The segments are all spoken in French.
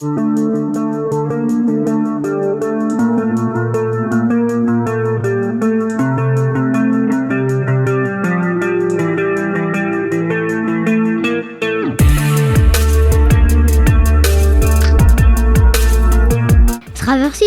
Traverser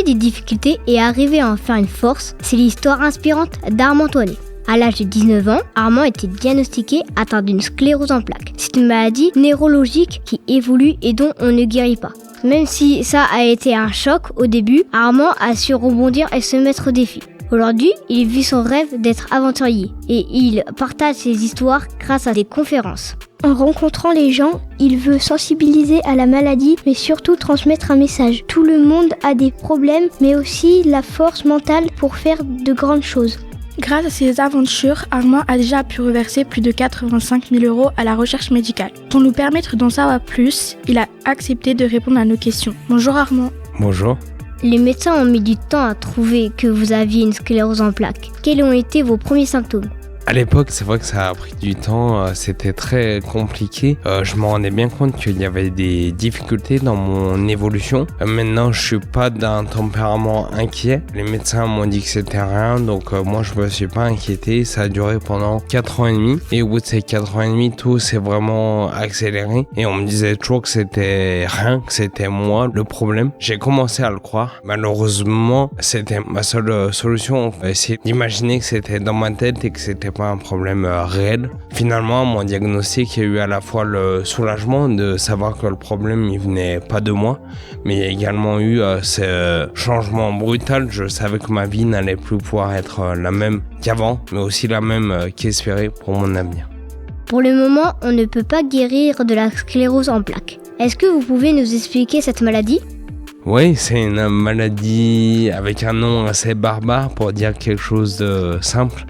des difficultés et arriver à en faire une force, c'est l'histoire inspirante d'Armand Toinet. À l'âge de 19 ans, Armand était diagnostiqué atteint d'une sclérose en plaques. C'est une maladie neurologique qui évolue et dont on ne guérit pas. Même si ça a été un choc au début, Armand a su rebondir et se mettre au défi. Aujourd'hui, il vit son rêve d'être aventurier et il partage ses histoires grâce à des conférences. En rencontrant les gens, il veut sensibiliser à la maladie, mais surtout transmettre un message. Tout le monde a des problèmes, mais aussi la force mentale pour faire de grandes choses. Grâce à ses aventures, Armand a déjà pu reverser plus de 85 000 € à la recherche médicale. Pour nous permettre d'en savoir plus, il a accepté de répondre à nos questions. Bonjour Armand. Bonjour. Les médecins ont mis du temps à trouver que vous aviez une sclérose en plaques. Quels ont été vos premiers symptômes ? À l'époque, c'est vrai que ça a pris du temps, c'était très compliqué. Je me rendais bien compte qu'il y avait des difficultés dans mon évolution. Maintenant, je suis pas d'un tempérament inquiet. Les médecins m'ont dit que c'était rien, donc moi je me suis pas inquiété. Ça a duré pendant 4 ans et demi. Et au bout de ces 4 ans et demi, tout s'est vraiment accéléré. Et on me disait toujours que c'était rien, que c'était moi le problème. J'ai commencé à le croire. Malheureusement, c'était ma seule solution. Essayer d'imaginer que c'était dans ma tête et que c'était pas un problème réel. Finalement, mon diagnostic, il y a eu à la fois le soulagement de savoir que le problème, il venait pas de moi, mais il y a également eu ce changement brutal. Je savais que ma vie n'allait plus pouvoir être la même qu'avant, mais aussi la même qu'espérée pour mon avenir. Pour le moment, on ne peut pas guérir de la sclérose en plaques. Est-ce que vous pouvez nous expliquer cette maladie ? Oui, c'est une maladie avec un nom assez barbare pour dire quelque chose de simple.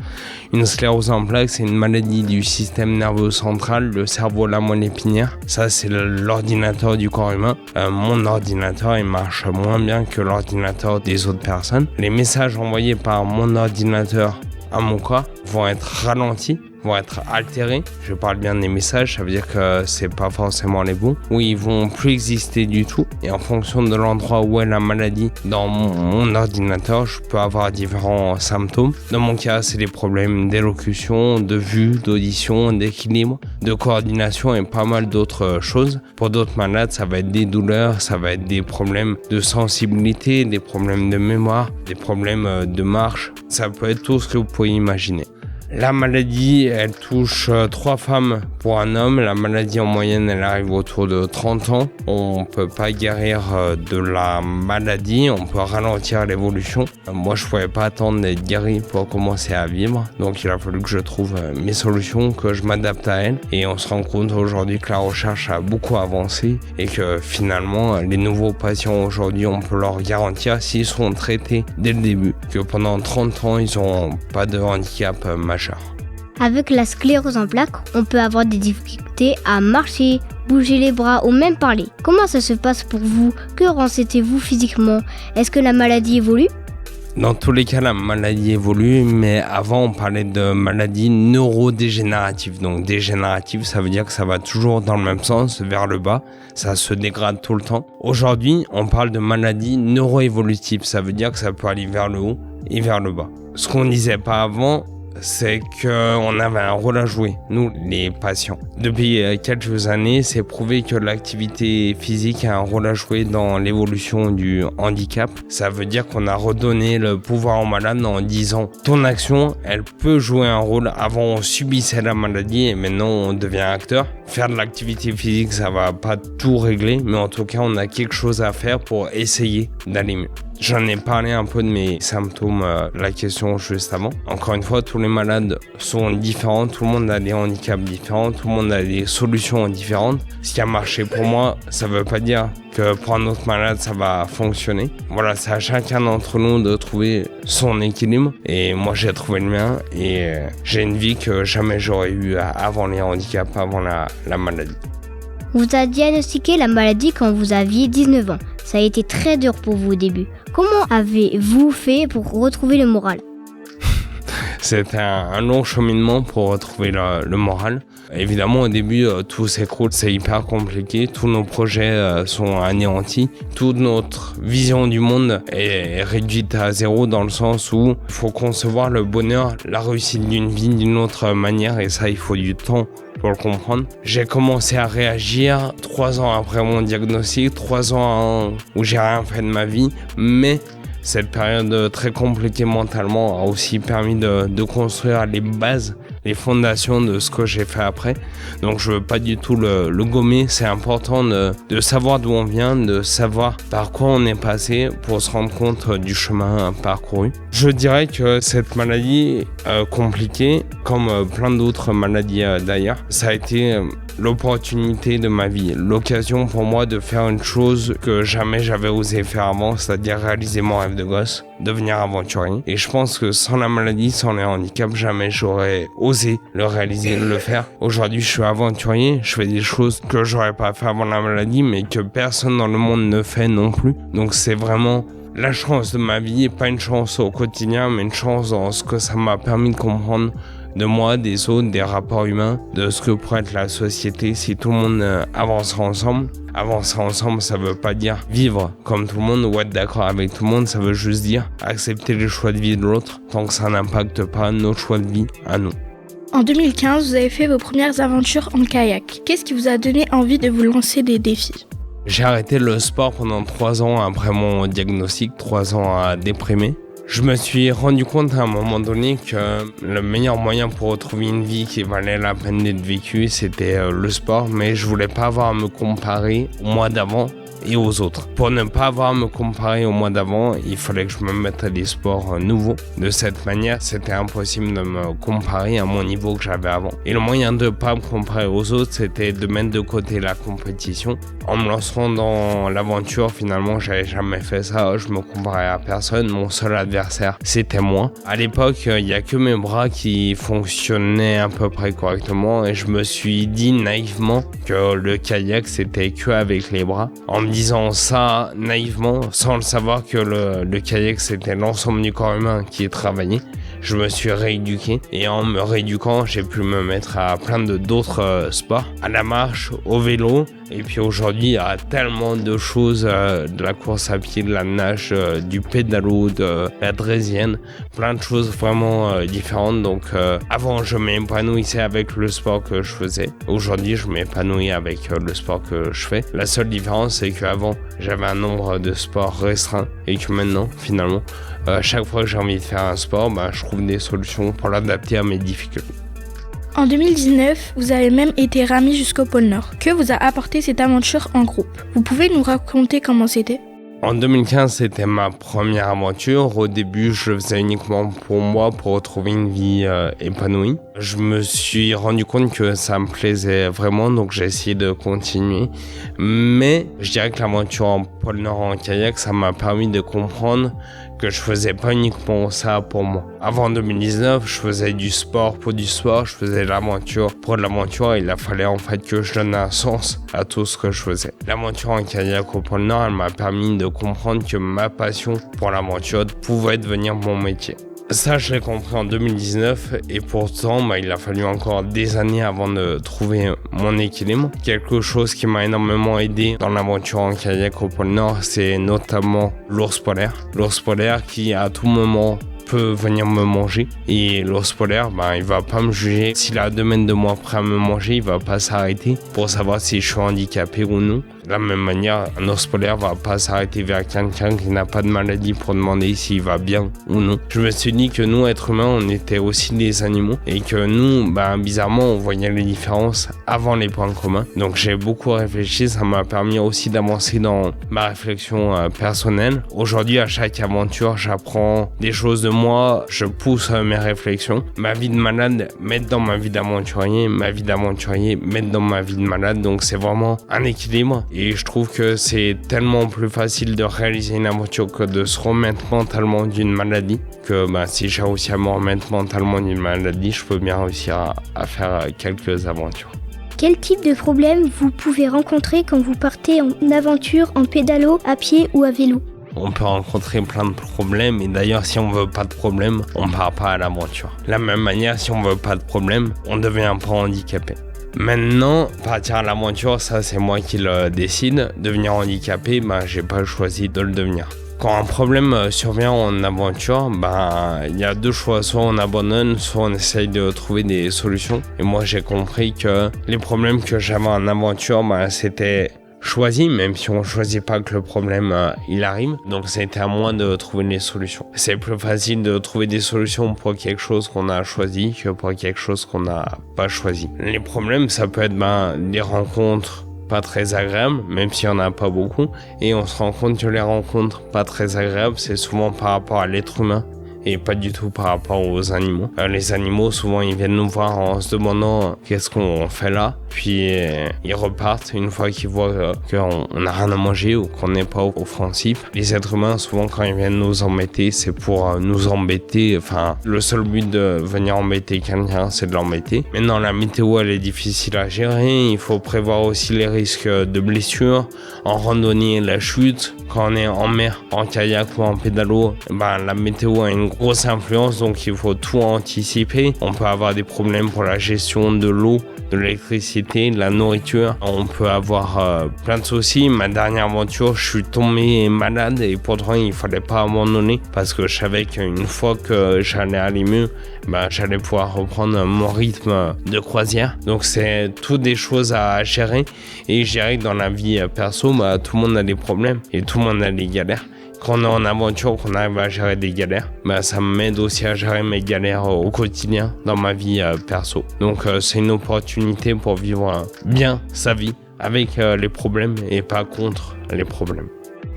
Une sclérose en plaques, c'est une maladie du système nerveux central, le cerveau, la moelle épinière. Ça, c'est l'ordinateur du corps humain. Mon ordinateur, il marche moins bien que l'ordinateur des autres personnes. Les messages envoyés par mon ordinateur à mon corps vont être ralentis, vont être altérés. Je parle bien des messages, ça veut dire que c'est pas forcément les bons, ou ils vont plus exister du tout. Et en fonction de l'endroit où est la maladie dans mon ordinateur, je peux avoir différents symptômes. Dans mon cas, c'est des problèmes d'élocution, de vue, d'audition, d'équilibre, de coordination et pas mal d'autres choses. Pour d'autres malades, ça va être des douleurs, ça va être des problèmes de sensibilité, des problèmes de mémoire, des problèmes de marche. Ça peut être tout ce que vous pouvez imaginer. La maladie, elle touche 3 femmes pour un homme. La maladie, en moyenne, elle arrive autour de 30 ans. On peut pas guérir de la maladie, on peut ralentir l'évolution. Moi, je pouvais pas attendre d'être guéri pour commencer à vivre. Donc, il a fallu que je trouve mes solutions, que je m'adapte à elles. Et on se rend compte aujourd'hui que la recherche a beaucoup avancé et que finalement, les nouveaux patients aujourd'hui, on peut leur garantir, s'ils sont traités dès le début, que pendant 30 ans, ils n'auront pas de handicap majeur. Avec la sclérose en plaques, on peut avoir des difficultés à marcher, bouger les bras ou même parler. Comment ça se passe pour vous ? Que ressentez-vous physiquement ? Est-ce que la maladie évolue ? Dans tous les cas, la maladie évolue, mais avant, on parlait de maladie neurodégénérative. Donc, dégénérative, ça veut dire que ça va toujours dans le même sens, vers le bas. Ça se dégrade tout le temps. Aujourd'hui, on parle de maladie neuroévolutive. Ça veut dire que ça peut aller vers le haut et vers le bas. Ce qu'on disait pas avant, c'est qu'on avait un rôle à jouer, nous, les patients. Depuis quelques années, c'est prouvé que l'activité physique a un rôle à jouer dans l'évolution du handicap. Ça veut dire qu'on a redonné le pouvoir au malade en disant « ton action, elle peut jouer un rôle ». Avant, on subissait la maladie et maintenant, on devient acteur. Faire de l'activité physique, ça va pas tout régler, mais en tout cas, on a quelque chose à faire pour essayer d'aller mieux. J'en ai parlé un peu de mes symptômes, la question juste avant. Encore une fois, tous les malades sont différents, tout le monde a des handicaps différents, tout le monde a des solutions différentes. Ce qui a marché pour moi, ça veut pas dire que pour un autre malade, ça va fonctionner. Voilà, c'est à chacun d'entre nous de trouver son équilibre. Et moi, j'ai trouvé le mien et j'ai une vie que jamais j'aurais eue avant les handicaps, avant la maladie. Vous avez diagnostiqué la maladie quand vous aviez 19 ans. Ça a été très dur pour vous au début. Comment avez-vous fait pour retrouver le moral ? C'était un long cheminement pour retrouver le moral. Évidemment, au début, tout s'écroule, c'est hyper compliqué. Tous nos projets sont anéantis. Toute notre vision du monde est réduite à zéro dans le sens où il faut concevoir le bonheur, la réussite d'une vie d'une autre manière et ça, il faut du temps pour le comprendre. J'ai commencé à réagir 3 ans après mon diagnostic, 3 ans où j'ai rien fait de ma vie, mais cette période très compliquée mentalement a aussi permis de construire les bases, les fondations de ce que j'ai fait après. Donc je veux pas du tout le gommer, c'est important de savoir d'où on vient, de savoir par quoi on est passé pour se rendre compte du chemin parcouru. Je dirais que cette maladie compliquée, comme plein d'autres maladies d'ailleurs, ça a été l'opportunité de ma vie, l'occasion pour moi de faire une chose que jamais j'avais osé faire avant, c'est-à-dire réaliser mon rêve de gosse, devenir aventurier. Et je pense que sans la maladie, sans les handicaps, jamais j'aurais osé le réaliser, le faire. Aujourd'hui, je suis aventurier, je fais des choses que j'aurais pas fait avant la maladie, mais que personne dans le monde ne fait non plus. Donc c'est vraiment la chance de ma vie, et pas une chance au quotidien, mais une chance dans ce que ça m'a permis de comprendre de moi, des autres, des rapports humains, de ce que pourrait être la société si tout le monde avancerait ensemble. Avancer ensemble, ça veut pas dire vivre comme tout le monde ou être d'accord avec tout le monde, ça veut juste dire accepter les choix de vie de l'autre tant que ça n'impacte pas nos choix de vie à nous. En 2015, vous avez fait vos premières aventures en kayak. Qu'est-ce qui vous a donné envie de vous lancer des défis ? J'ai arrêté le sport pendant 3 ans après mon diagnostic, 3 ans à déprimer. Je me suis rendu compte à un moment donné que le meilleur moyen pour retrouver une vie qui valait la peine d'être vécue, c'était le sport, mais je voulais pas avoir à me comparer au mois d'avant et aux autres. Pour ne pas avoir à me comparer au mois d'avant, il fallait que je me mette à des sports nouveaux. De cette manière, c'était impossible de me comparer à mon niveau que j'avais avant. Et le moyen de ne pas me comparer aux autres, c'était de mettre de côté la compétition. En me lançant dans l'aventure, finalement, j'avais jamais fait ça. Je me comparais à personne. Mon seul adversaire, c'était moi. À l'époque, il n'y a que mes bras qui fonctionnaient à peu près correctement. Et je me suis dit naïvement que le kayak, c'était que avec les bras. En me disant ça naïvement, sans le savoir que le kayak, c'était l'ensemble du corps humain qui est travaillé. Je me suis rééduqué et en me rééduquant, j'ai pu me mettre à plein d'autres sports, à la marche, au vélo. Et puis aujourd'hui, il y a tellement de choses, de la course à pied, de la nage, du pédalo, de la draisienne, plein de choses vraiment différentes. Donc avant, je m'épanouissais avec le sport que je faisais. Aujourd'hui, je m'épanouis avec le sport que je fais. La seule différence, c'est qu'avant, j'avais un nombre de sports restreint et que maintenant, finalement, chaque fois que j'ai envie de faire un sport, je trouve des solutions pour l'adapter à mes difficultés. En 2019, vous avez même été rami jusqu'au pôle Nord. Que vous a apporté cette aventure en groupe ? Vous pouvez nous raconter comment c'était ? En 2015, c'était ma première aventure. Au début, je le faisais uniquement pour moi, pour retrouver une vie épanouie. Je me suis rendu compte que ça me plaisait vraiment, donc j'ai essayé de continuer. Mais je dirais que l'aventure en pôle Nord en kayak, ça m'a permis de comprendre que je faisais pas uniquement ça pour moi. Avant 2019, je faisais du sport pour du sport, je faisais l'aventure pour de l'aventure et il a fallu en fait que je donne un sens à tout ce que je faisais. L'aventure en kayak au pôle Nord, elle m'a permis de comprendre que ma passion pour l'aventure pouvait devenir mon métier. Ça, je l'ai compris en 2019 et pourtant, il a fallu encore des années avant de trouver mon équilibre. Quelque chose qui m'a énormément aidé dans l'aventure en kayak au pôle Nord, c'est notamment l'ours polaire. L'ours polaire qui, à tout moment, peut venir me manger et l'ours polaire, il va pas me juger. S'il a 2 mètres de moi prêt à me manger, il va pas s'arrêter pour savoir si je suis handicapé ou non. De la même manière, un ours polaire va pas s'arrêter vers quelqu'un qui n'a pas de maladie pour demander s'il va bien ou non. Je me suis dit que nous, êtres humains, on était aussi des animaux et que nous, bizarrement, on voyait les différences avant les points communs. Donc j'ai beaucoup réfléchi, ça m'a permis aussi d'avancer dans ma réflexion personnelle. Aujourd'hui, à chaque aventure, j'apprends des choses de moi, je pousse mes réflexions. Ma vie de malade, mettre dans ma vie d'aventurier, ma vie d'aventurier, mettre dans ma vie de malade. Donc c'est vraiment un équilibre. Et je trouve que c'est tellement plus facile de réaliser une aventure que de se remettre mentalement d'une maladie. Que si j'ai réussi à me remettre mentalement d'une maladie, je peux bien réussir à faire quelques aventures. Quel type de problème vous pouvez rencontrer quand vous partez en aventure, en pédalo, à pied ou à vélo ? On peut rencontrer plein de problèmes et d'ailleurs si on veut pas de problème, on part pas à l'aventure. De la même manière, si on veut pas de problème, on devient pas handicapé. Maintenant, partir à l'aventure, ça c'est moi qui le décide. Devenir handicapé, j'ai pas choisi de le devenir. Quand un problème survient en aventure, il y a deux choix. Soit on abandonne, soit on essaye de trouver des solutions. Et moi j'ai compris que les problèmes que j'avais en aventure, c'était choisi, même si on choisit pas que le problème il arrive. Donc c'était à moi de trouver les solutions. C'est plus facile de trouver des solutions pour quelque chose qu'on a choisi que pour quelque chose qu'on n'a pas choisi. Les problèmes, ça peut être des rencontres pas très agréables, même s'il n'y en a pas beaucoup. Et on se rend compte que les rencontres pas très agréables, c'est souvent par rapport à l'être humain et pas du tout par rapport aux animaux. Les animaux, souvent, ils viennent nous voir en se demandant qu'est-ce qu'on fait là. Puis ils repartent une fois qu'ils voient qu'on n'a rien à manger ou qu'on n'est pas offensif. Les êtres humains, souvent, quand ils viennent nous embêter, c'est pour nous embêter. Enfin, le seul but de venir embêter quelqu'un, c'est de l'embêter. Maintenant, la météo, elle est difficile à gérer. Il faut prévoir aussi les risques de blessures. En randonnée, la chute. Quand on est en mer, en kayak ou en pédalo, la météo a une grosse influence, donc il faut tout anticiper. On peut avoir des problèmes pour la gestion de l'eau, de l'électricité, de la nourriture. On peut avoir plein de soucis. Ma dernière aventure, je suis tombé malade et pourtant il fallait pas abandonner parce que je savais qu'une fois que j'allais aller mieux, j'allais pouvoir reprendre mon rythme de croisière. Donc c'est toutes des choses à gérer et gérer dans la vie perso. Tout le monde a des problèmes et tout le monde a des galères. Quand on est en aventure, qu'on arrive à gérer des galères, ça m'aide aussi à gérer mes galères au quotidien dans ma vie perso. Donc c'est une opportunité pour vivre bien sa vie avec les problèmes et pas contre les problèmes.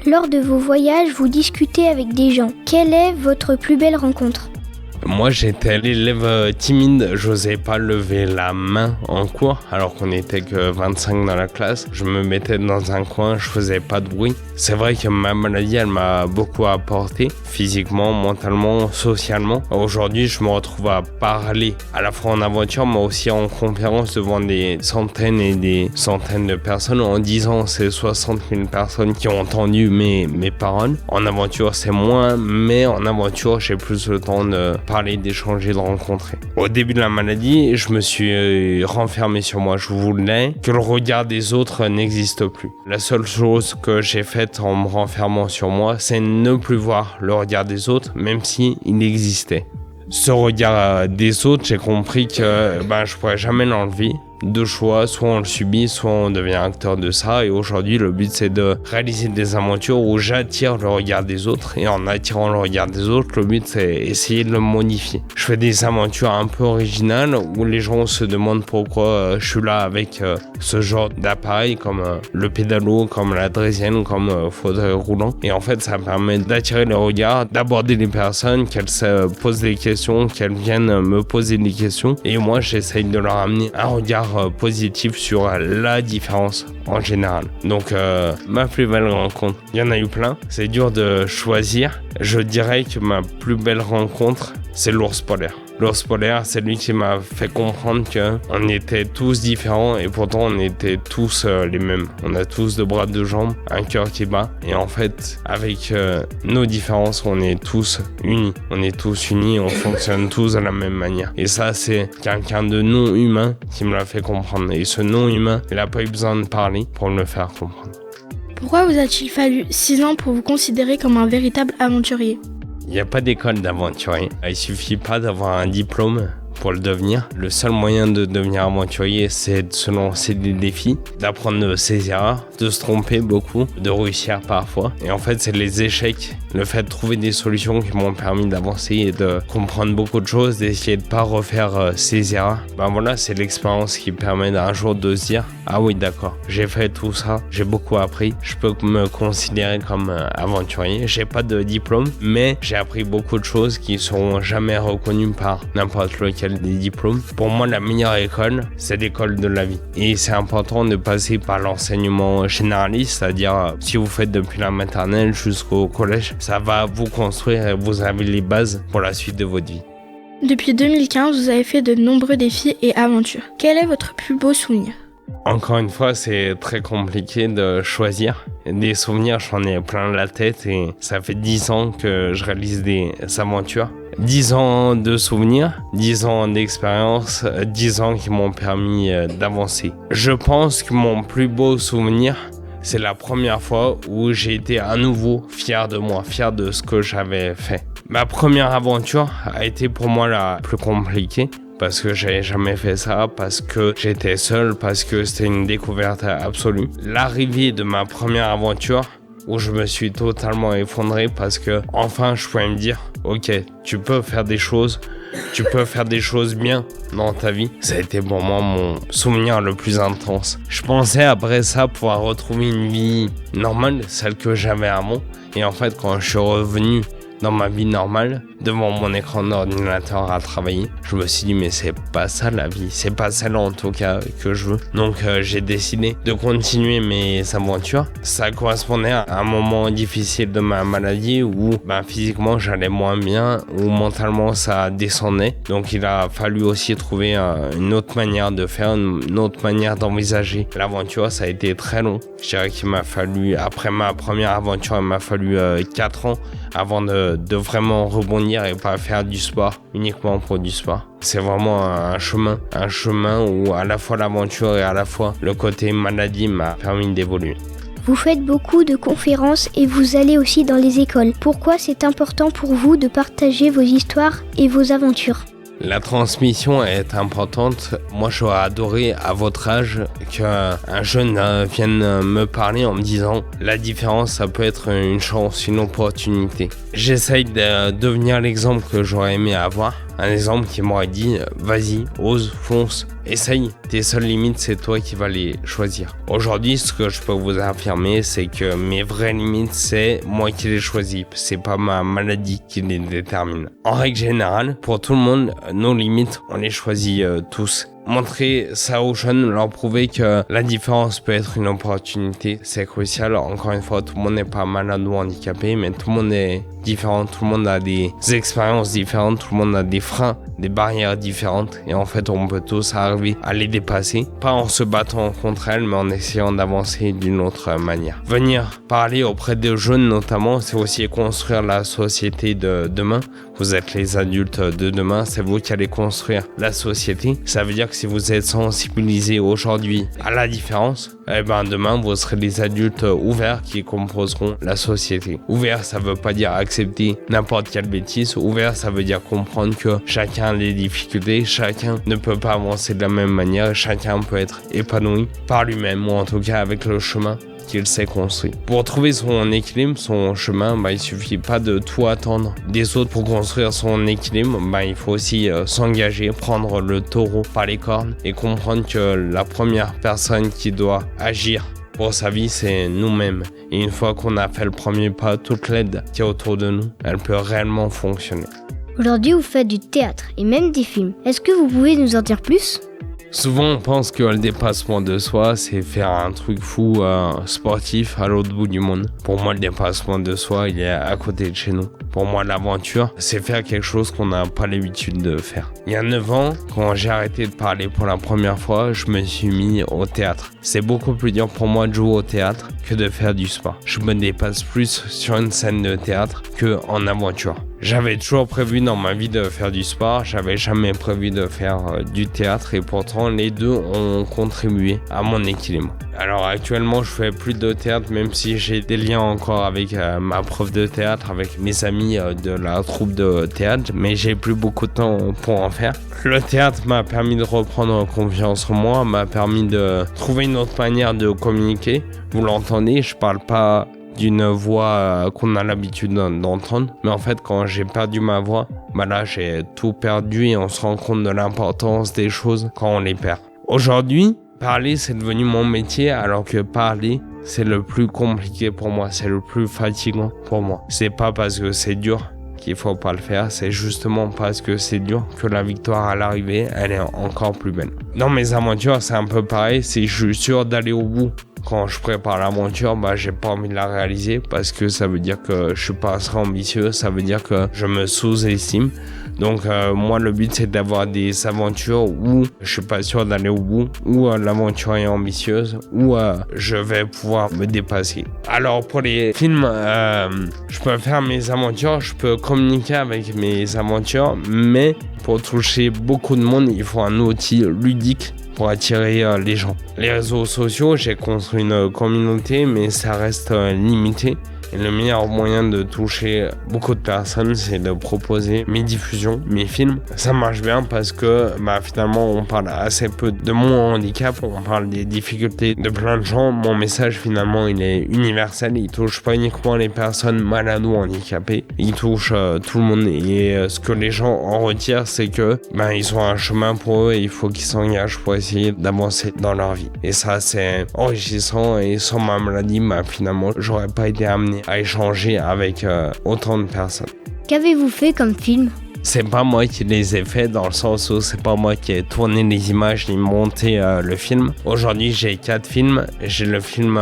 Lors de vos voyages, vous discutez avec des gens. Quelle est votre plus belle rencontre ? Moi, j'étais l'élève timide, j'osais pas lever la main en cours, alors qu'on était que 25 dans la classe. Je me mettais dans un coin, je faisais pas de bruit. C'est vrai que ma maladie, elle m'a beaucoup apporté, physiquement, mentalement, socialement. Aujourd'hui, je me retrouve à parler à la fois en aventure, mais aussi en conférence devant des centaines et des centaines de personnes. En 10 ans, c'est 60 000 personnes qui ont entendu mes paroles. En aventure, c'est moins, mais en aventure, j'ai plus le temps de parler, d'échanger, de rencontrer. Au début de la maladie, je me suis renfermé sur moi. Je voulais que le regard des autres n'existe plus. La seule chose que j'ai faite en me renfermant sur moi, c'est ne plus voir le regard des autres, même si il existait. Ce regard des autres, j'ai compris que je pourrais jamais l'enlever. Deux choix, soit on le subit, soit on devient acteur de ça. Et aujourd'hui, le but, c'est de réaliser des aventures où j'attire le regard des autres. Et en attirant le regard des autres, le but, c'est essayer de le modifier. Je fais des aventures un peu originales où les gens se demandent pourquoi je suis là avec ce genre d'appareil, comme le pédalo, comme la draisienne, comme fauteuil roulant. Et en fait, ça permet d'attirer le regard, d'aborder les personnes, qu'elles se posent des questions, qu'elles viennent me poser des questions. Et moi, j'essaye de leur amener un regard positif sur la différence en général. Donc ma plus belle rencontre, il y en a eu plein, c'est dur de choisir. Je dirais que ma plus belle rencontre, c'est l'ours polaire. L'ours polaire, c'est lui qui m'a fait comprendre qu'on était tous différents et pourtant on était tous les mêmes. On a tous deux bras, deux jambes, un cœur qui bat. Et en fait, avec nos différences, on est tous unis. On est tous unis, on fonctionne tous de la même manière. Et ça, c'est quelqu'un de non humain qui me l'a fait comprendre. Et ce non humain, il n'a pas eu besoin de parler pour me le faire comprendre. Pourquoi vous a-t-il fallu 6 ans pour vous considérer comme un véritable aventurier ? Il n'y a pas d'école d'aventurier. Il suffit pas d'avoir un diplôme pour le devenir. Le seul moyen de devenir aventurier, c'est de se lancer des défis, d'apprendre de ses erreurs, de se tromper beaucoup, de réussir parfois. Et en fait, c'est les échecs, le fait de trouver des solutions qui m'ont permis d'avancer et de comprendre beaucoup de choses, d'essayer de pas refaire ses erreurs. Voilà, c'est l'expérience qui permet d'un jour de se dire « Ah oui, d'accord, j'ai fait tout ça, j'ai beaucoup appris, je peux me considérer comme aventurier. J'ai pas de diplôme, mais j'ai appris beaucoup de choses qui seront jamais reconnues par n'importe lequel des diplômes. Pour moi, la meilleure école, c'est l'école de la vie. Et c'est important de passer par l'enseignement généraliste, c'est-à-dire si vous faites depuis la maternelle jusqu'au collège, ça va vous construire et vous avez les bases pour la suite de votre vie. Depuis 2015, vous avez fait de nombreux défis et aventures. Quel est votre plus beau souvenir ? Encore une fois, c'est très compliqué de choisir. Des souvenirs, j'en ai plein la tête et ça fait 10 ans que je réalise des aventures. 10 ans de souvenirs, 10 ans d'expérience, 10 ans qui m'ont permis d'avancer. Je pense que mon plus beau souvenir, c'est la première fois où j'ai été à nouveau fier de moi, fier de ce que j'avais fait. Ma première aventure a été pour moi la plus compliquée. Parce que j'avais jamais fait ça, parce que j'étais seul, parce que c'était une découverte absolue. L'arrivée de ma première aventure, où je me suis totalement effondré parce que enfin je pouvais me dire ok, tu peux faire des choses bien dans ta vie. Ça a été pour moi mon souvenir le plus intense. Je pensais après ça pouvoir retrouver une vie normale, celle que j'avais avant. Et en fait, quand je suis revenu dans ma vie normale, devant mon écran d'ordinateur à travailler, je me suis dit mais c'est pas ça la vie, c'est pas celle en tout cas que je veux. Donc j'ai décidé de continuer mes aventures. Ça correspondait à un moment difficile de ma maladie où physiquement j'allais moins bien, où mentalement ça descendait. Donc il a fallu aussi trouver une autre manière de faire, une autre manière d'envisager l'aventure. Ça a été très long. Je dirais qu'il m'a fallu, après ma première aventure, il m'a fallu 4 ans avant de vraiment rebondir et pas faire du sport uniquement pour du sport. C'est vraiment un chemin où à la fois l'aventure et à la fois le côté maladie m'a permis d'évoluer. Vous faites beaucoup de conférences et vous allez aussi dans les écoles. Pourquoi c'est important pour vous de partager vos histoires et vos aventures ? La transmission est importante. Moi, j'aurais adoré à votre âge qu'un jeune vienne me parler en me disant la différence, ça peut être une chance, une opportunité. J'essaye de devenir l'exemple que j'aurais aimé avoir. Un exemple qui m'aurait dit vas-y, ose, fonce, essaye. Tes seules limites, c'est toi qui vas les choisir. Aujourd'hui, ce que je peux vous affirmer, c'est que mes vraies limites, c'est moi qui les choisis. C'est pas ma maladie qui les détermine. En règle générale, pour tout le monde, nos limites, on les choisit tous. Montrer ça aux jeunes, leur prouver que la différence peut être une opportunité, c'est crucial. Encore une fois, tout le monde n'est pas malade ou handicapé, mais tout le monde est différent, tout le monde a des expériences différentes, tout le monde a des freins, des barrières différentes, et en fait on peut tous arriver à les dépasser, pas en se battant contre elles, mais en essayant d'avancer d'une autre manière. Venir parler auprès des jeunes notamment, c'est aussi construire la société de demain. Vous êtes les adultes de demain, c'est vous qui allez construire la société. Ça veut dire que si vous êtes sensibilisé aujourd'hui à la différence, demain vous serez les adultes ouverts qui composeront la société. Ouvert, ça veut pas dire accepter n'importe quelle bêtise. Ouvert, ça veut dire comprendre que chacun a des difficultés, chacun ne peut pas avancer de la même manière, chacun peut être épanoui par lui-même ou en tout cas avec le chemin qu'il s'est construit. Pour trouver son équilibre, son chemin, il suffit pas de tout attendre des autres pour construire son équilibre. Il faut aussi s'engager, prendre le taureau par les cornes et comprendre que la première personne qui doit agir pour sa vie, c'est nous-mêmes. Et une fois qu'on a fait le premier pas, toute l'aide qui est autour de nous, elle peut réellement fonctionner. Aujourd'hui, vous faites du théâtre et même des films. Est-ce que vous pouvez nous en dire plus ? Souvent, on pense que le dépassement de soi, c'est faire un truc fou sportif à l'autre bout du monde. Pour moi, le dépassement de soi, il est à côté de chez nous. Pour moi, l'aventure, c'est faire quelque chose qu'on n'a pas l'habitude de faire. Il y a 9 ans, quand j'ai arrêté de parler pour la première fois, je me suis mis au théâtre. C'est beaucoup plus dur pour moi de jouer au théâtre que de faire du sport. Je me dépasse plus sur une scène de théâtre qu'en aventure. J'avais toujours prévu dans ma vie de faire du sport, j'avais jamais prévu de faire du théâtre et pourtant les deux ont contribué à mon équilibre. Alors actuellement je fais plus de théâtre même si j'ai des liens encore avec ma prof de théâtre, avec mes amis de la troupe de théâtre, mais j'ai plus beaucoup de temps pour en faire. Le théâtre m'a permis de reprendre confiance en moi, m'a permis de trouver une autre manière de communiquer. Vous l'entendez, je parle pas d'une voix qu'on a l'habitude d'entendre. Mais en fait, quand j'ai perdu ma voix, là, j'ai tout perdu et on se rend compte de l'importance des choses quand on les perd. Aujourd'hui, parler, c'est devenu mon métier, alors que parler, c'est le plus compliqué pour moi, c'est le plus fatigant pour moi. C'est pas parce que c'est dur qu'il faut pas le faire, c'est justement parce que c'est dur que la victoire à l'arrivée, elle est encore plus belle. Dans mes aventures, c'est un peu pareil, si je suis sûr d'aller au bout quand je prépare l'aventure, j'ai pas envie de la réaliser parce que ça veut dire que je suis pas assez ambitieux, ça veut dire que je me sous-estime. Donc moi le but c'est d'avoir des aventures où je suis pas sûr d'aller au bout, où l'aventure est ambitieuse, où je vais pouvoir me dépasser. Alors pour les films, je peux faire mes aventures, je peux communiquer avec mes aventures, mais pour toucher beaucoup de monde, il faut un outil ludique pour attirer les gens. Les réseaux sociaux, j'ai construit une communauté, mais ça reste limité. Et le meilleur moyen de toucher beaucoup de personnes, c'est de proposer mes diffusions, mes films. Ça marche bien parce que finalement, on parle assez peu de mon handicap, on parle des difficultés de plein de gens. Mon message, finalement, il est universel. Il touche pas uniquement les personnes malades ou handicapées, il touche tout le monde. Et ce que les gens en retirent, c'est que ils ont un chemin pour eux et il faut qu'ils s'engagent pour essayer d'avancer dans leur vie. Et ça, c'est enrichissant. Et sans ma maladie, finalement, j'aurais pas été amené à échanger avec autant de personnes. Qu'avez-vous fait comme film ? C'est pas moi qui les ai faits, dans le sens où c'est pas moi qui ai tourné les images ni monté le film. Aujourd'hui, j'ai 4 films. J'ai le film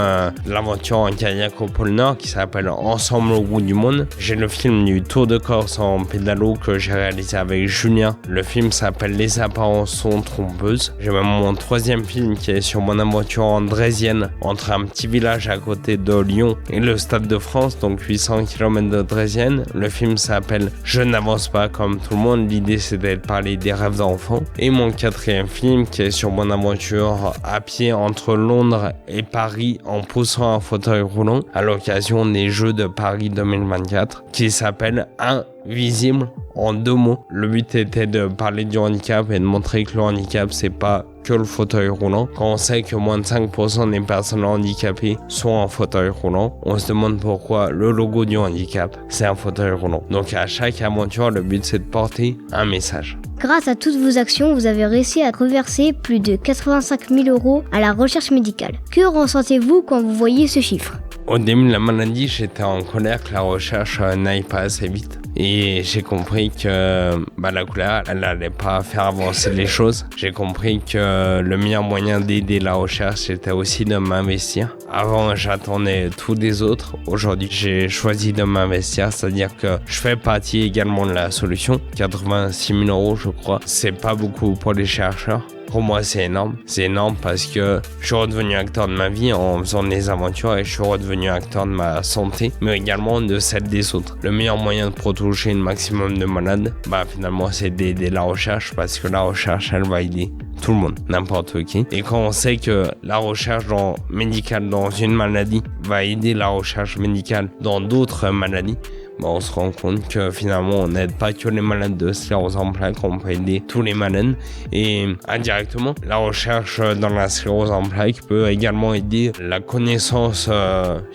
L'aventure en kayak au pôle Nord qui s'appelle Ensemble au bout du monde. J'ai le film du Tour de Corse en pédalo que j'ai réalisé avec Julien. Le film s'appelle Les apparences sont trompeuses. J'ai même mon 3e film qui est sur mon aventure en Draisienne, entre un petit village à côté de Lyon et le Stade de France, donc 800 km de Draisienne. Le film s'appelle Je n'avance pas comme tout le monde. L'idée c'était de parler des rêves d'enfants. Et mon 4e film qui est sur mon aventure à pied entre Londres et Paris en poussant un fauteuil roulant à l'occasion des Jeux de Paris 2024 qui s'appelle Invisible en 2 mots. Le but était de parler du handicap et de montrer que le handicap c'est pas que le fauteuil roulant. Quand on sait que moins de 5% des personnes handicapées sont en fauteuil roulant, on se demande pourquoi le logo du handicap c'est un fauteuil roulant. Donc à chaque aventure, le but c'est de porter un message. Grâce à toutes vos actions, vous avez réussi à reverser plus de 85 000 € à la recherche médicale. Que ressentez-vous quand vous voyez ce chiffre ? Au début de la maladie, j'étais en colère que la recherche n'aille pas assez vite. Et j'ai compris que la colère, elle n'allait pas faire avancer les choses. J'ai compris que le meilleur moyen d'aider la recherche, c'était aussi de m'investir. Avant, j'attendais tous les autres. Aujourd'hui, j'ai choisi de m'investir, c'est-à-dire que je fais partie également de la solution. 86 000 €, je crois. C'est pas beaucoup pour les chercheurs. Pour moi, c'est énorme. C'est énorme parce que je suis redevenu acteur de ma vie en faisant des aventures et je suis redevenu acteur de ma santé, mais également de celle des autres. Le meilleur moyen pour toucher un maximum de malades, finalement, c'est d'aider la recherche parce que la recherche, elle va aider tout le monde, n'importe qui. Et quand on sait que la recherche médicale dans une maladie va aider la recherche médicale dans d'autres maladies, on se rend compte que finalement on n'aide pas que les malades de sclérose en plaques, on peut aider tous les malades et indirectement la recherche dans la sclérose en plaques peut également aider la connaissance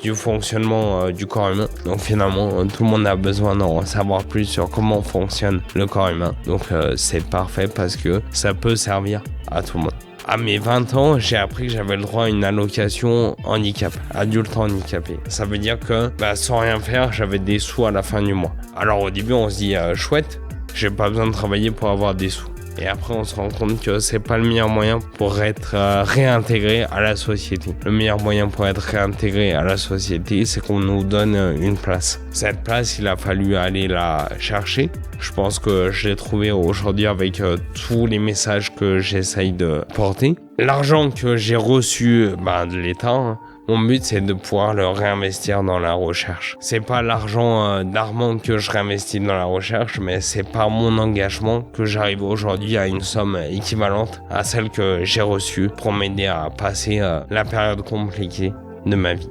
du fonctionnement du corps humain. Donc finalement tout le monde a besoin d'en savoir plus sur comment fonctionne le corps humain. Donc c'est parfait parce que ça peut servir à tout le monde. À mes 20 ans, j'ai appris que j'avais le droit à une allocation handicap, adulte handicapé. Ça veut dire que sans rien faire, j'avais des sous à la fin du mois. Alors au début, on se dit chouette, j'ai pas besoin de travailler pour avoir des sous. Et après, on se rend compte que c'est pas le meilleur moyen pour être réintégré à la société. Le meilleur moyen pour être réintégré à la société, c'est qu'on nous donne une place. Cette place, il a fallu aller la chercher. Je pense que je l'ai trouvée aujourd'hui avec tous les messages que j'essaye de porter. L'argent que j'ai reçu de l'État, mon but c'est de pouvoir le réinvestir dans la recherche. C'est pas l'argent d'Armand que je réinvestis dans la recherche, mais c'est par mon engagement que j'arrive aujourd'hui à une somme équivalente à celle que j'ai reçue pour m'aider à passer la période compliquée de ma vie.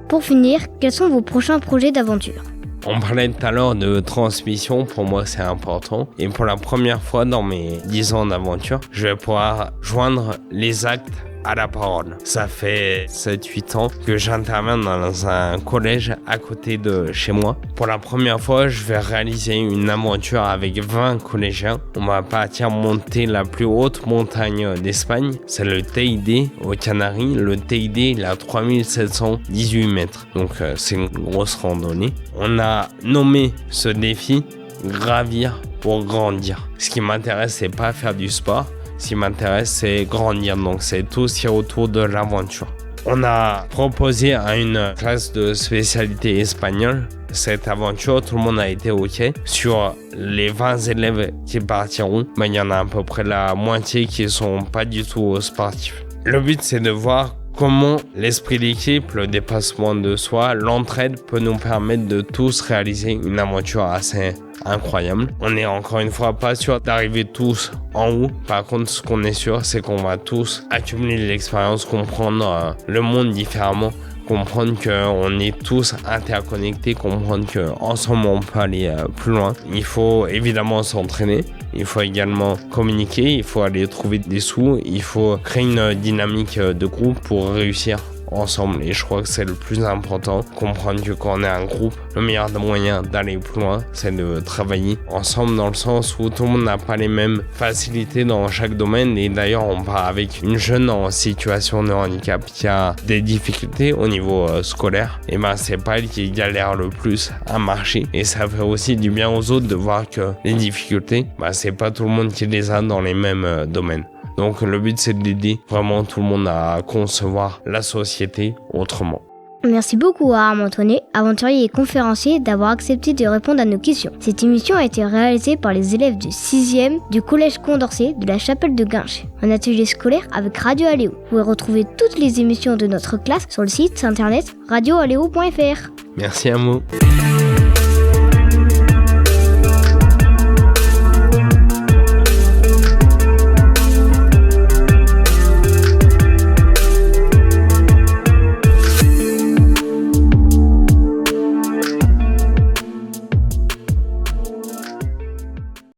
Pour finir, quels sont vos prochains projets d'aventure ? On parlait tout à l'heure de transmission, pour moi c'est important. Et pour la première fois dans mes 10 ans d'aventure, je vais pouvoir joindre les actes à la parole. Ça fait 7-8 ans que j'interviens dans un collège à côté de chez moi. Pour la première fois, je vais réaliser une aventure avec 20 collégiens. On va partir monter la plus haute montagne d'Espagne. C'est le Teide aux Canaries. Le Teide, il a 3718 mètres. Donc c'est une grosse randonnée. On a nommé ce défi Gravir pour grandir. Ce qui m'intéresse, c'est pas faire du sport. Ce qui m'intéresse, c'est grandir. Donc, c'est tout ce qui est autour de l'aventure. On a proposé à une classe de spécialité espagnole cette aventure, tout le monde a été OK. Sur les 20 élèves qui partiront, il y en a à peu près la moitié qui sont pas du tout sportifs. Le but, c'est de voir comment l'esprit d'équipe, le dépassement de soi, l'entraide peut nous permettre de tous réaliser une aventure assez incroyable. On est encore une fois pas sûr d'arriver tous en haut. Par contre, ce qu'on est sûr, c'est qu'on va tous accumuler de l'expérience, comprendre le monde différemment, comprendre qu'on est tous interconnectés, comprendre qu'ensemble on peut aller plus loin. Il faut évidemment s'entraîner, il faut également communiquer, il faut aller trouver des sous, il faut créer une dynamique de groupe pour réussir ensemble. Et je crois que c'est le plus important, comprendre que quand on est un groupe, le meilleur moyen d'aller plus loin, c'est de travailler ensemble dans le sens où tout le monde n'a pas les mêmes facilités dans chaque domaine. Et d'ailleurs, on part avec une jeune en situation de handicap qui a des difficultés au niveau scolaire. Et c'est pas elle qui galère le plus à marcher. Et ça fait aussi du bien aux autres de voir que les difficultés, c'est pas tout le monde qui les a dans les mêmes domaines. Donc le but, c'est d'aider vraiment tout le monde à concevoir la société autrement. Merci beaucoup à Armand Tonet, aventurier et conférencier, d'avoir accepté de répondre à nos questions. Cette émission a été réalisée par les élèves du 6e du collège Condorcet de la Chapelle de Guinchy, un atelier scolaire avec Radio Aléo. Vous pouvez retrouver toutes les émissions de notre classe sur le site internet radioaléo.fr. Merci à vous.